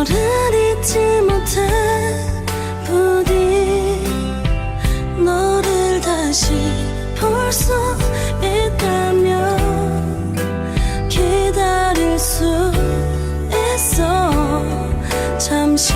너를 잊지 못해 부디 너를 다시 볼 수 있다면 기다릴 수 있어 잠시